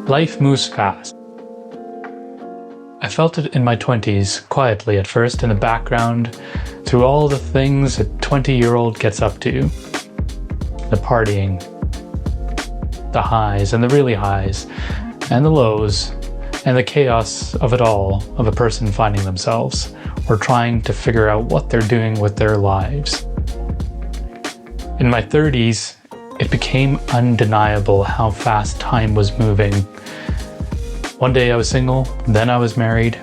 Life moves fast. I felt it in my 20s, quietly at first, in the background, through all the things a 20-year-old gets up to. The partying, the highs and the really highs, and the lows, and the chaos of it all, of a person finding themselves, or trying to figure out what they're doing with their lives. In my 30s, it became undeniable how fast time was moving. One day I was single, then I was married,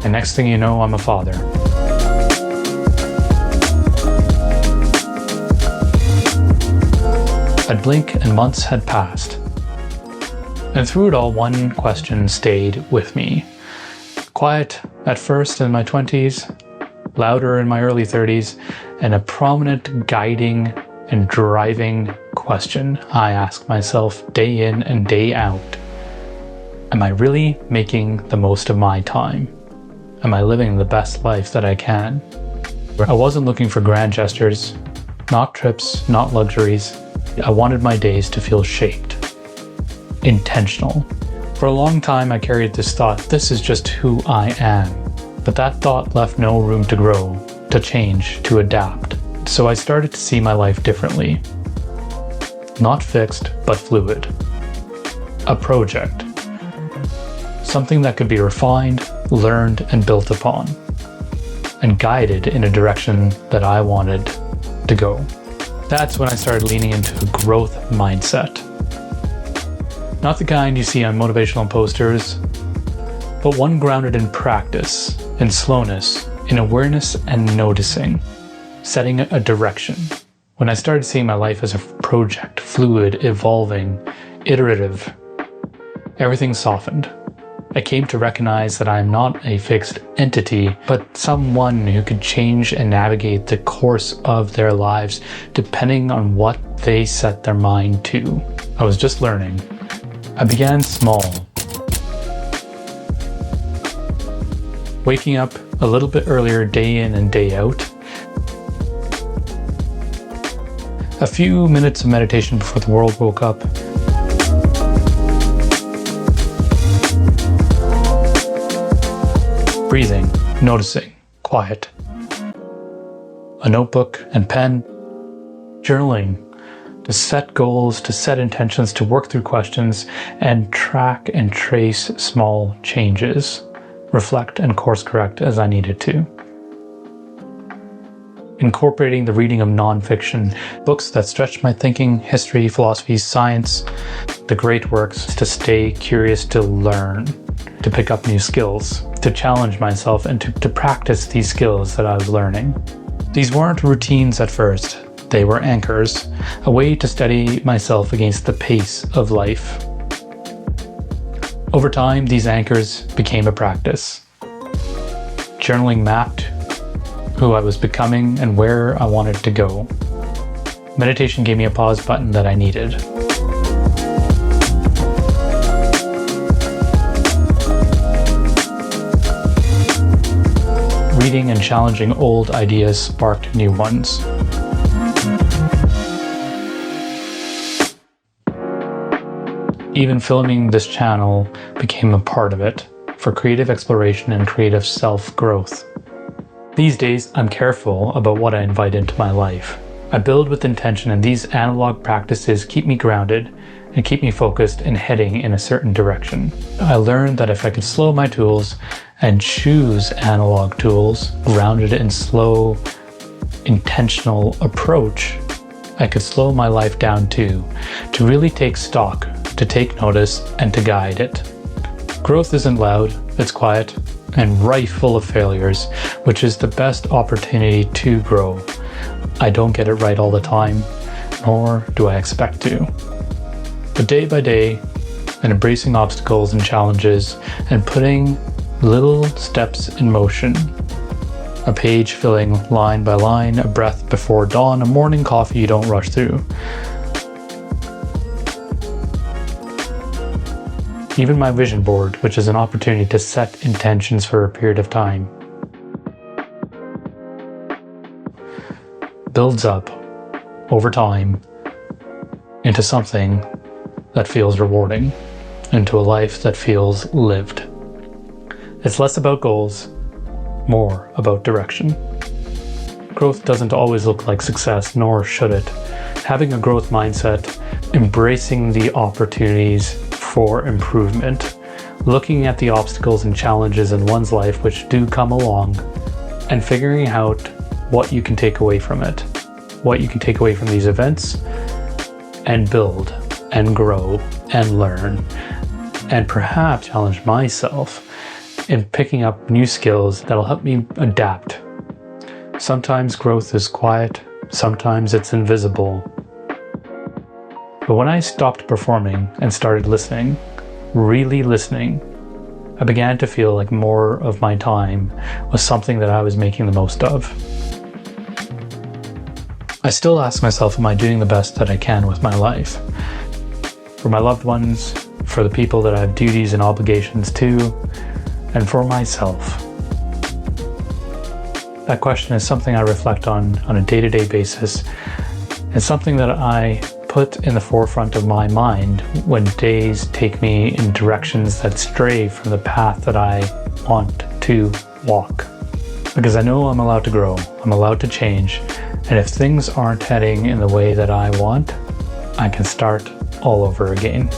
and next thing you know, I'm a father. I'd blink and months had passed. And through it all, one question stayed with me. Quiet at first in my 20s, louder in my early 30s, and a prominent guiding and driving question I ask myself day in and day out. Am I really making the most of my time? Am I living the best life that I can? I wasn't looking for grand gestures, not trips, not luxuries. I wanted my days to feel shaped, intentional. For a long time I carried this thought, this is just who I am. But that thought left no room to grow, to change, to adapt. So I started to see my life differently. Not fixed, but fluid. A project. Something that could be refined, learned, and built upon. And guided in a direction that I wanted to go. That's when I started leaning into a growth mindset. Not the kind you see on motivational posters, but one grounded in practice, in slowness, in awareness and noticing, setting a direction. When I started seeing my life as a project, fluid, evolving, iterative, everything softened. I came to recognize that I am not a fixed entity, but someone who could change and navigate the course of their lives depending on what they set their mind to. I was just learning. I began small. Waking up a little bit earlier day in and day out. A few minutes of meditation before the world woke up. Breathing, noticing, quiet. A notebook and pen. Journaling, to set goals, to set intentions, to work through questions, and track and trace small changes. Reflect and course correct as I needed to. Incorporating the reading of nonfiction, books that stretch my thinking, history, philosophy, science, the great works, to stay curious, to learn, to pick up new skills, to challenge myself, and to practice these skills that I was learning. These weren't routines at first. They were anchors, a way to steady myself against the pace of life. Over time, these anchors became a practice. Journaling mapped who I was becoming and where I wanted to go. Meditation gave me a pause button that I needed. Reading and challenging old ideas sparked new ones. Even filming this channel became a part of it, for creative exploration and creative self-growth. These days, I'm careful about what I invite into my life. I build with intention, and these analog practices keep me grounded and keep me focused and heading in a certain direction. I learned that if I could slow my tools and choose analog tools, grounded in slow, intentional approach, I could slow my life down too, to really take stock, to take notice, and to guide it. Growth isn't loud, it's quiet, and rife full of failures, which is the best opportunity to grow. I don't get it right all the time, nor do I expect to. But day by day, and embracing obstacles and challenges, and putting little steps in motion. A page filling line by line, a breath before dawn, a morning coffee you don't rush through. Even my vision board, which is an opportunity to set intentions for a period of time, builds up over time into something that feels rewarding into a life that feels lived. It's less about goals, more about direction. Growth doesn't always look like success, nor should it. Having a growth mindset, embracing the opportunities for improvement, looking at the obstacles and challenges in one's life which do come along, and figuring out what you can take away from it, what you can take away from these events, and build, and grow, and learn, and perhaps challenge myself in picking up new skills that'll help me adapt. Sometimes growth is quiet, sometimes it's invisible. But when I stopped performing and started listening, really listening, I began to feel like more of my time was something that I was making the most of. I still ask myself, am I doing the best that I can with my life? For my loved ones, for the people that I have duties and obligations to, and for myself. That question is something I reflect on a day-to-day basis. It's something that I put in the forefront of my mind when days take me in directions that stray from the path that I want to walk. Because I know I'm allowed to grow, I'm allowed to change, and if things aren't heading in the way that I want, I can start all over again.